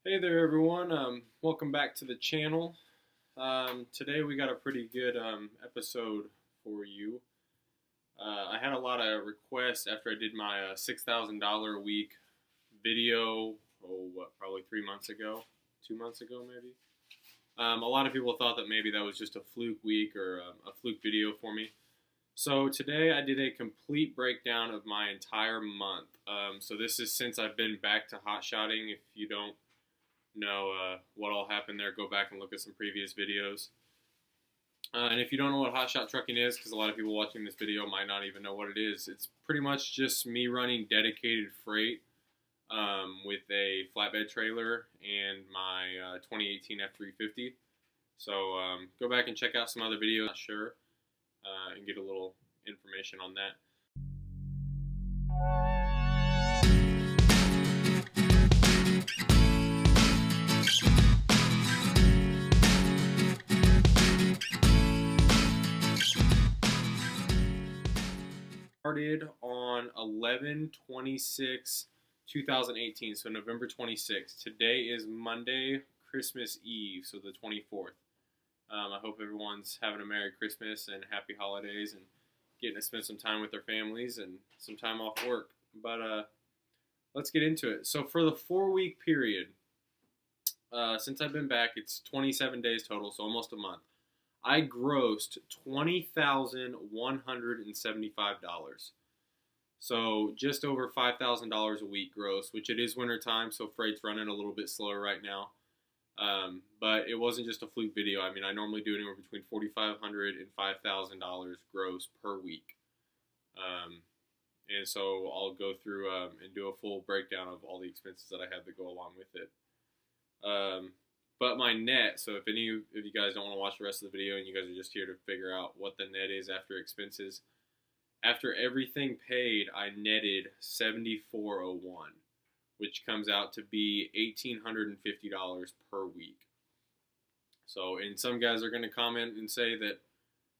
Hey there everyone, welcome back to the channel. Today we got a pretty good episode for you. I had a lot of requests after I did my $6,000 a week video, probably 3 months ago, 2 months ago maybe. A lot of people thought that maybe that was just a fluke week or a fluke video for me. So today I did a complete breakdown of my entire month. So this is since I've been back to hot shotting. If you don't know what all happened there, go back and look at some previous videos. And if you don't know what hotshot trucking is, because a lot of people watching this video might not even know what it is, it's pretty much just me running dedicated freight with a flatbed trailer and my 2018 F350. So go back and check out some other videos, not sure, and get a little information on that. Started on 11/26/2018, so November 26th. Today is Monday, Christmas Eve, so the 24th. I hope everyone's having a Merry Christmas and Happy Holidays and getting to spend some time with their families and some time off work. But let's get into it. So for the 4-week period, since I've been back, it's 27 days total, so almost a month. I grossed $20,175. So just over $5,000 a week gross, which it is winter time, so freight's running a little bit slower right now. But it wasn't just a fluke video. I mean, I normally do anywhere between $4,500 and $5,000 gross per week. And so I'll go through and do a full breakdown of all the expenses that I have that go along with it. But my net, so if any of you guys don't want to watch the rest of the video and you guys are just here to figure out what the net is after expenses, after everything paid, I netted $74.01, which comes out to be $1,850 per week. So, and some guys are going to comment and say that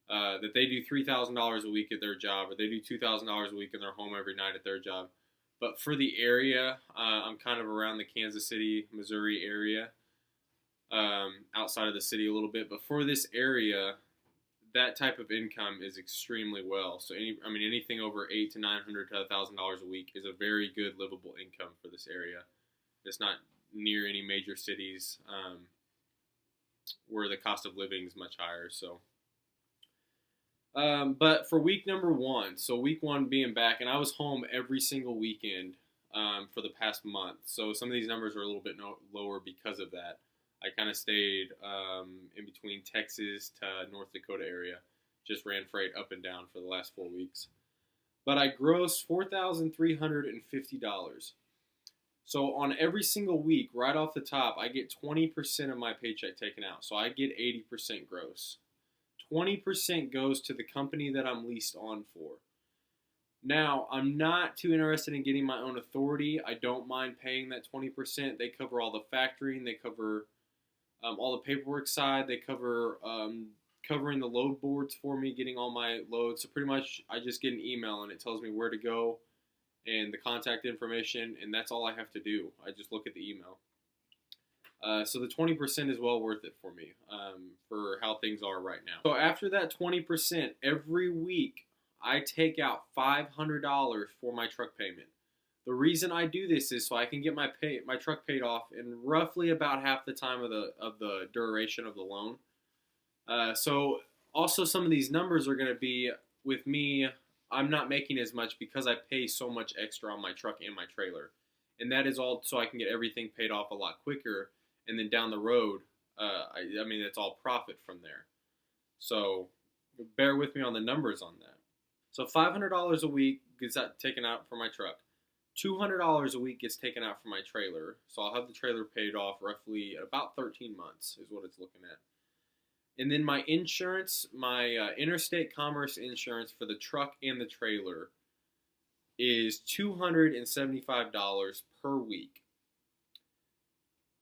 that they do $3,000 a week at their job, or they do $2,000 a week in their home every night at their job. But for the area, I'm kind of around the Kansas City, Missouri area. Outside of the city a little bit, but for this area, that type of income is extremely well. So anything over $800 to $900 to $1,000 a week is a very good livable income for this area. It's not near any major cities where the cost of living is much higher. So, but for week number 1, so week 1 being back, and I was home every single weekend for the past month. So some of these numbers are a little bit lower because of that. I kind of stayed in between Texas to North Dakota area. Just ran freight up and down for the last 4 weeks. But I grossed $4,350. So on every single week, right off the top, I get 20% of my paycheck taken out. So I get 80% gross. 20% goes to the company that I'm leased on for. Now, I'm not too interested in getting my own authority. I don't mind paying that 20%. They cover all the factoring. They cover all the paperwork side. They cover covering the load boards for me, getting all my loads. So pretty much I just get an email and it tells me where to go and the contact information, and that's all I have to do. I just look at the email. So the 20% is well worth it for me for how things are right now. So after that 20%, every week I take out $500 for my truck payment. The reason I do this is so I can get my truck paid off in roughly about half the time of the duration of the loan. So also some of these numbers are going to be with me. I'm not making as much because I pay so much extra on my truck and my trailer, and that is all so I can get everything paid off a lot quicker. And then down the road, it's all profit from there. So bear with me on the numbers on that. So $500 a week gets taken out for my truck. $200 a week gets taken out for my trailer. So I'll have the trailer paid off roughly about 13 months is what it's looking at. And then my insurance, my interstate commerce insurance for the truck and the trailer is $275 per week.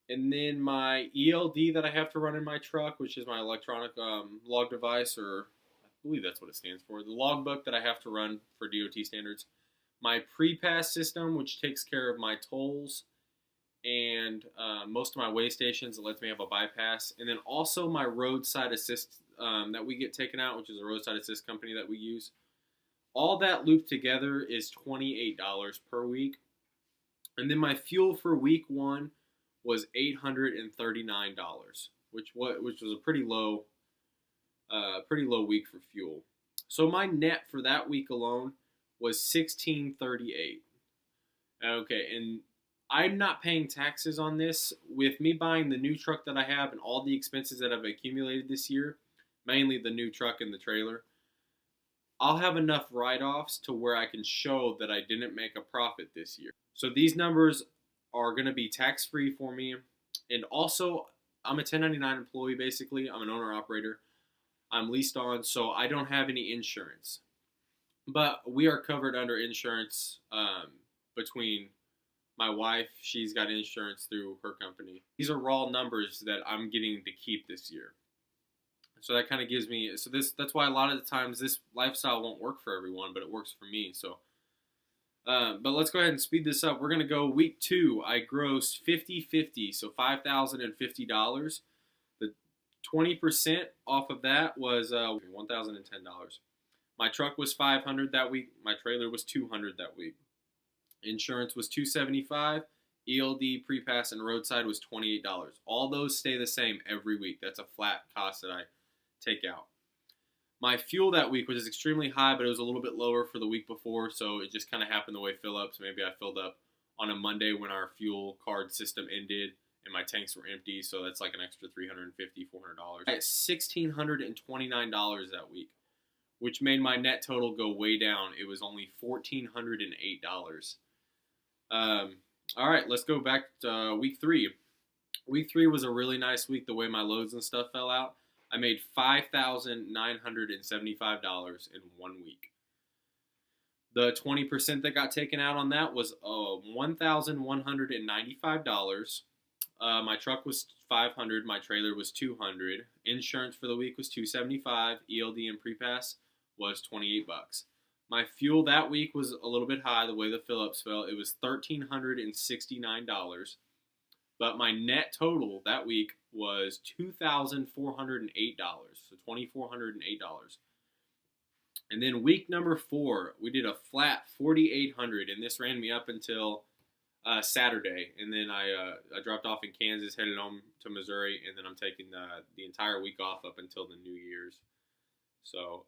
And then my ELD that I have to run in my truck, which is my electronic log device, or I believe that's what it stands for, the logbook that I have to run for DOT standards. My pre-pass system, which takes care of my tolls, and most of my weigh stations. It lets me have a bypass, and then also my roadside assist that we get taken out, which is a roadside assist company that we use. All that looped together is $28 per week, and then my fuel for week one was $839, which was a pretty low week for fuel. So my net for that week alone was $1638. Okay, and I'm not paying taxes on this. With me buying the new truck that I have and all the expenses that I've accumulated this year, mainly the new truck and the trailer, I'll have enough write-offs to where I can show that I didn't make a profit this year. So these numbers are going to be tax-free for me. And also, I'm a 1099 employee basically. I'm an owner-operator. I'm leased on, so I don't have any insurance. But we are covered under insurance between my wife. She's got insurance through her company. These are raw numbers that I'm getting to keep this year. So that kind of gives me, that's why a lot of the times this lifestyle won't work for everyone, but it works for me. So, but let's go ahead and speed this up. We're going to go week 2. I grossed 50/50, so $5,050. The 20% off of that was $1,010. My truck was $500 that week. My trailer was $200 that week. Insurance was $275. ELD, pre-pass, and roadside was $28. All those stay the same every week. That's a flat cost that I take out. My fuel that week was extremely high, but it was a little bit lower for the week before, so it just kind of happened the way fill ups. Maybe I filled up on a Monday when our fuel card system ended and my tanks were empty, so that's like an extra $350, $400. I had $1,629 that week, which made my net total go way down. It was only $1,408. All right, let's go back to week 3. Week 3 was a really nice week the way my loads and stuff fell out. I made $5,975 in 1 week. The 20% that got taken out on that was $1,195. My truck was $500. My trailer was $200. Insurance for the week was $275. ELD and pre-pass was $28. My fuel that week was a little bit high the way the fill-ups fell. It was $1,369. But my net total that week was $2,408, so $2,408. And then week number 4, we did a flat $4,800, and this ran me up until Saturday. And then I dropped off in Kansas, headed home to Missouri, and then I'm taking the entire week off up until the New Year's. So,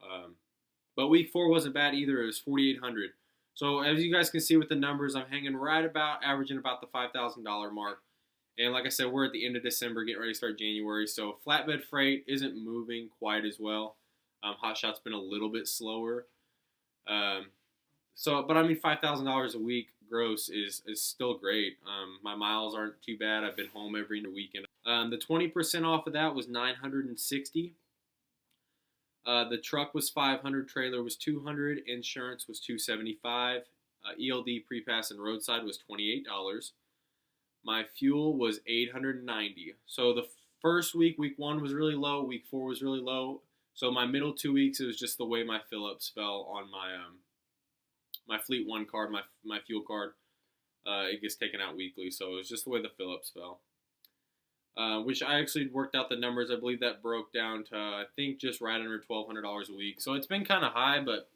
but week 4 wasn't bad either. It was $4,800. So as you guys can see with the numbers, I'm hanging right about, averaging about the $5,000 mark. And like I said, we're at the end of December, getting ready to start January. So flatbed freight isn't moving quite as well. Hotshot's been a little bit slower. But I mean, $5,000 a week gross is still great. My miles aren't too bad. I've been home every weekend. The 20% off of that was $960. The truck was $500, trailer was $200, insurance was $275, ELD, pre-pass, and roadside was $28. My fuel was $890. So the first week, week 1 was really low, week 4 was really low. So my middle 2 weeks, it was just the way my fill-ups fell on my Fleet One card, my fuel card. It gets taken out weekly, so it was just the way the fill-ups fell. Which I actually worked out the numbers. I believe that broke down to, I think, just right under $1,200 a week. So it's been kind of high, but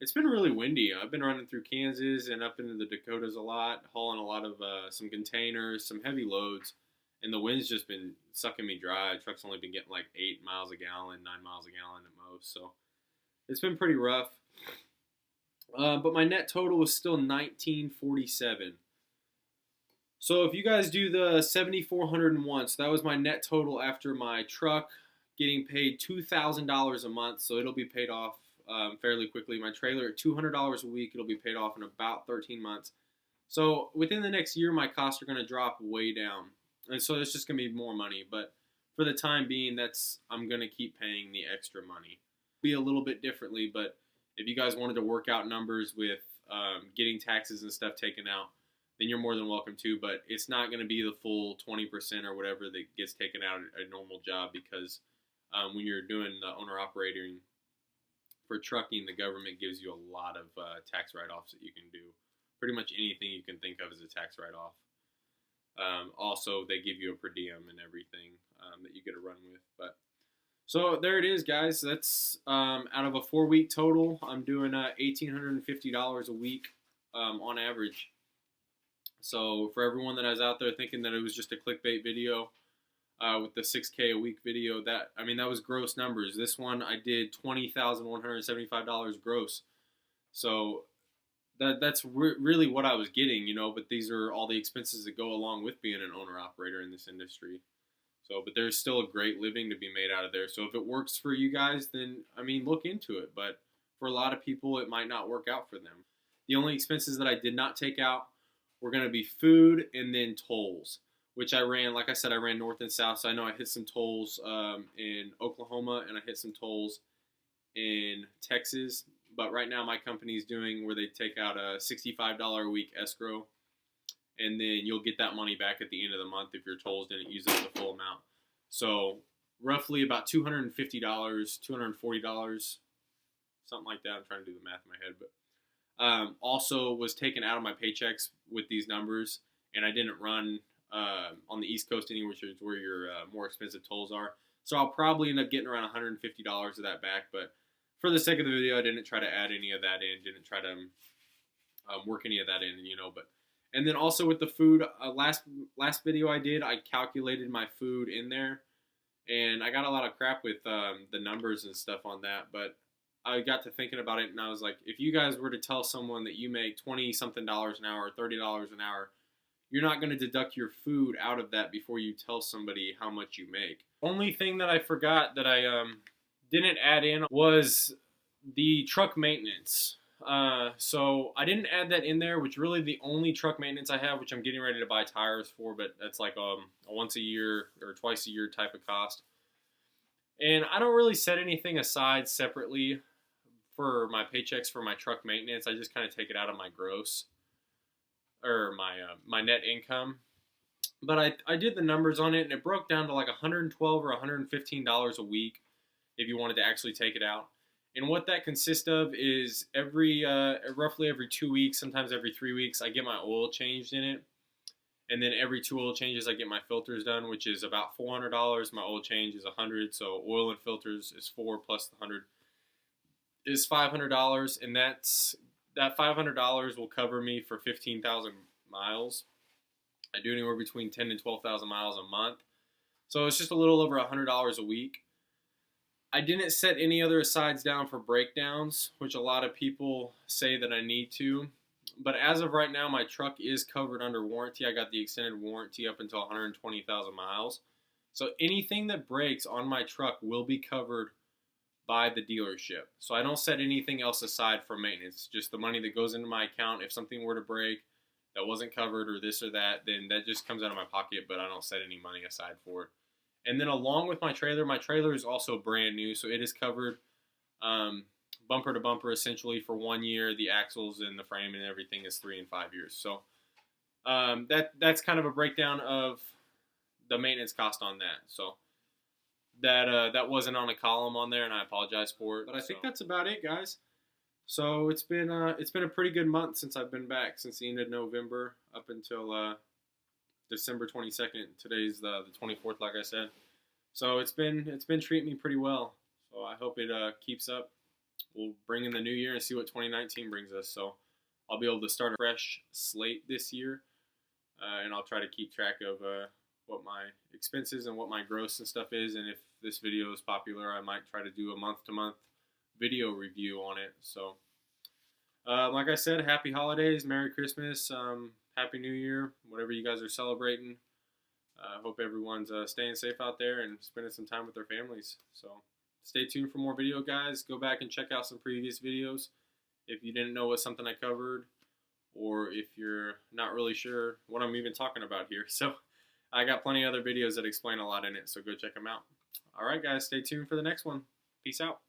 it's been really windy. I've been running through Kansas and up into the Dakotas a lot, hauling a lot of some containers, some heavy loads, and the wind's just been sucking me dry. The truck's only been getting like 8 miles a gallon, 9 miles a gallon at most. So it's been pretty rough. But my net total was still $1,947. So if you guys do the 7,401, so that was my net total after my truck getting paid $2,000 a month, so it'll be paid off fairly quickly. My trailer at $200 a week, it'll be paid off in about 13 months. So within the next year, my costs are going to drop way down, and so it's just going to be more money. But for the time being, I'm going to keep paying the extra money. Be a little bit differently, but if you guys wanted to work out numbers with getting taxes and stuff taken out, then you're more than welcome to, but it's not going to be the full 20% or whatever that gets taken out at a normal job, because when you're doing the owner-operating for trucking, the government gives you a lot of tax write-offs that you can do. Pretty much anything you can think of as a tax write-off. Also, they give you a per diem and everything that you get to run with. But so there it is, guys. That's out of a 4-week total. I'm doing $1,850 a week on average. So for everyone that was out there thinking that it was just a clickbait video with the 6K a week video, that was gross numbers. This one I did $20,175 gross. So that's really what I was getting, But these are all the expenses that go along with being an owner operator in this industry. So, but there's still a great living to be made out of there. So if it works for you guys, then look into it. But for a lot of people, it might not work out for them. The only expenses that I did not take out were going to be food and then tolls, which I ran. Like I said, I ran north and south. So I know I hit some tolls in Oklahoma and I hit some tolls in Texas. But right now, my company's doing where they take out a $65 a week escrow, and then you'll get that money back at the end of the month if your tolls didn't use up the full amount. So roughly about $250, $240, something like that. I'm trying to do the math in my head, but also was taken out of my paychecks with these numbers, and I didn't run on the East Coast anywhere, which is where your more expensive tolls are. So I'll probably end up getting around $150 of that back, but for the sake of the video, I didn't try to add any of that in, didn't try to work any of that in, but. And then also with the food, last video I did, I calculated my food in there, and I got a lot of crap with the numbers and stuff on that, but I got to thinking about it, and I was like, if you guys were to tell someone that you make $20-something an hour, $30 an hour, you're not going to deduct your food out of that before you tell somebody how much you make. Only thing that I forgot that I didn't add in was the truck maintenance. So I didn't add that in there, which really the only truck maintenance I have, which I'm getting ready to buy tires for, but that's like a once a year or twice a year type of cost. And I don't really set anything aside separately for my paychecks for my truck maintenance. I just kind of take it out of my gross or my net income. But I did the numbers on it, and it broke down to like $112 or $115 a week if you wanted to actually take it out. And what that consists of is roughly every 2 weeks, sometimes every 3 weeks, I get my oil changed in it. And then every 2 oil changes, I get my filters done, which is about $400. My oil change is $100. So oil and filters is $4 plus the $100 is $500. And that $500 will cover me for 15,000 miles. I do anywhere between 10 and 12,000 miles a month. So it's just a little over $100 a week. I didn't set any other asides down for breakdowns, which a lot of people say that I need to. But as of right now, my truck is covered under warranty. I got the extended warranty up until 120,000 miles. So anything that breaks on my truck will be covered by the dealership. So I don't set anything else aside for maintenance. Just the money that goes into my account. If something were to break that wasn't covered or this or that, then that just comes out of my pocket, but I don't set any money aside for it. And then along with my trailer is also brand new, so it is covered bumper to bumper essentially for 1 year. The axles and the frame and everything is 3 and 5 years. So that's kind of a breakdown of the maintenance cost on that. So that wasn't on a column on there, and I apologize for it. But I think that's about it, guys. So it's been a pretty good month since I've been back, since the end of November up until December 22nd. Today's the 24th, like I said. So it's been treating me pretty well. So I hope it keeps up. We'll bring in the new year and see what 2019 brings us. So I'll be able to start a fresh slate this year, and I'll try to keep track of what my expenses and what my gross and stuff is. And if this video is popular, I might try to do a month-to-month video review on it. So like I said, happy holidays, Merry Christmas, Happy New Year, whatever you guys are celebrating. I hope everyone's staying safe out there and spending some time with their families. So stay tuned for more video, guys. Go back and check out some previous videos if you didn't know what something I covered, or if you're not really sure what I'm even talking about here. So I got plenty of other videos that explain a lot in it, so go check them out. All right, guys, stay tuned for the next one. Peace out.